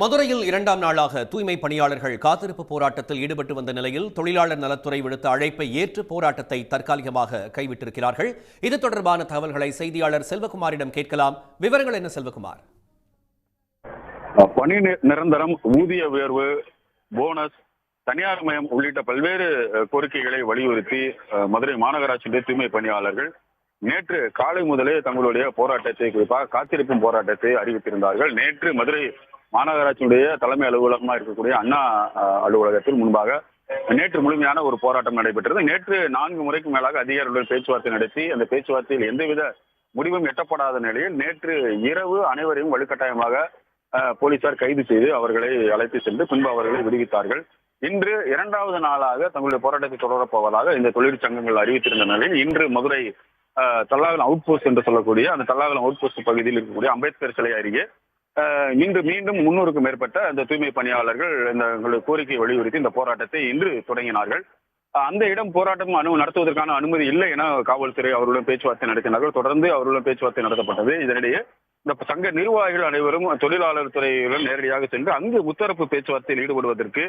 மதுரையில் இரண்டாம் நாளாக தூய்மை பணியாளர்கள் காத்திருப்பு போராட்டத்தில் ஈடுபட்டு வந்த நிலையில் தொழிலாளர் நலத்துறை விடுத்த அழைப்பை ஏற்று போராட்டத்தை தற்காலிகமாக கைவிட்டிருக்கிறார்கள். இது தொடர்பான தகவல்களை செய்தியாளர் செல்வகுமாரிடம் கேட்கலாம். விவரங்கள் என்ன செல்வகுமார்? பணி நிரந்தரம், ஊதிய உயர்வு, போனஸ், தனியார் மயம் உள்ளிட்ட பல்வேறு கோரிக்கைகளை வலியுறுத்தி மதுரை மாநகராட்சியுடைய தூய்மை பணியாளர்கள் நேற்று காலை முதலே தங்களுடைய போராட்டத்தை, குறிப்பாக காத்திருக்கும் போராட்டத்தை அறிவித்திருந்தார்கள். நேற்று மதுரை மாநகராட்சியுடைய தலைமை அலுவலகமாக இருக்கக்கூடிய அண்ணா அலுவலகத்தில் முன்பாக நேற்று முழுமையான ஒரு போராட்டம் நடைபெற்றது. நேற்று 4 முறைக்கு மேலாக அதிகாரிகளுடன் பேச்சுவார்த்தை நடத்தி அந்த பேச்சுவார்த்தையில் எந்தவித முடிவும் எட்டப்படாத நிலையில் நேற்று இரவு அனைவரையும் வலுக்கட்டாயமாக போலீசார் கைது செய்து அவர்களை அழைத்து சென்று பின்பு அவர்களை விடுவித்தார்கள். இன்று 2வது நாளாக தங்களுடைய போராட்டத்தை தொடரப் போவதாக இந்த தொழிற்சங்கங்கள் அறிவித்திருந்த நிலையில் இன்று மதுரை தல்லாகுளம் அவுட் போஸ்ட் என்று சொல்லக்கூடிய அந்த தல்லாகுளம் அவுட் போஸ்ட் பகுதியில் இருக்கக்கூடிய அம்பேத்கர் சிலை அருகே இன்று மீண்டும் 300க்கும் மேற்பட்ட அந்த தூய்மை பணியாளர்கள் இந்த கோரிக்கையை வலியுறுத்தி இந்த போராட்டத்தை இன்று தொடங்கினார்கள். அந்த இடம் போராட்டம் நடத்துவதற்கான அனுமதி இல்லை என காவல்துறை அவர்களுடன் பேச்சுவார்த்தை நடத்தினார்கள். தொடர்ந்து அவர்களுடன் பேச்சுவார்த்தை நடத்தப்பட்டது. இதனிடையே இந்த சங்க நிர்வாகிகள் அனைவரும் தொழிலாளர் துறையுடன் நேரடியாக சென்று அங்கு முத்தரப்பு பேச்சுவார்த்தையில் ஈடுபடுவதற்கு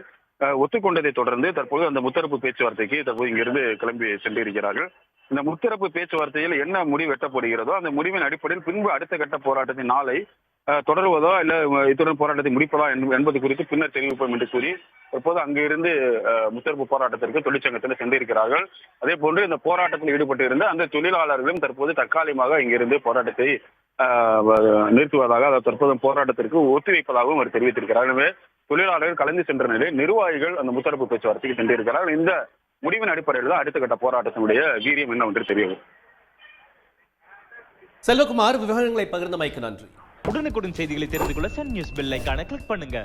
ஒத்துக்கொண்டதை தொடர்ந்து தற்போது அந்த முத்தரப்பு பேச்சுவார்த்தைக்கு தற்போது இங்கிருந்து கிளம்பி சென்றிருக்கிறார்கள். இந்த முத்தரப்பு பேச்சுவார்த்தையில் என்ன முடிவு எட்டப்படுகிறதோ அந்த முடிவின் அடிப்படையில் பின்பு அடுத்த கட்ட போராட்டத்தின் நாளை தொடருவதோ இல்ல இத்துடன் போராட்டத்தை முடிப்பதா என்பது குறித்து பின்னர் தெரிவிப்போம் என்று கூறி தற்போது அங்கிருந்து முத்தரப்பு போராட்டத்திற்கு தொழிற்சங்கத்தில் சென்றிருக்கிறார்கள். அதே போன்று இந்த போராட்டத்தில் ஈடுபட்டு இருந்த அந்த தொழிலாளர்களும் தற்போது தற்காலிகமாக இங்கிருந்து போராட்டத்தை நிறுத்துவதாக, தற்போது போராட்டத்திற்கு ஒத்திவைப்பதாகவும் அவர் தெரிவித்திருக்கிறார். எனவே தொழிலாளர்கள் கலந்து சென்ற நிலையில் நிர்வாகிகள் அந்த முத்தரப்பு பேச்சுவார்த்தைக்கு சென்றிருக்கிறார்கள். இந்த முடிவின் அடிப்படையில் தான் அடுத்த கட்ட போராட்டத்தினுடைய வீரியம் என்ன ஒன்று தெரிய வரும். செல்வகுமார், விவரங்களை பகிர்ந்தமைக்கு நன்றி. உடனுக்குடன் செய்திகளை தெரிந்து கொள்ள சன் நியூஸ் பெல் ஐகானை கிளிக் பண்ணுங்க.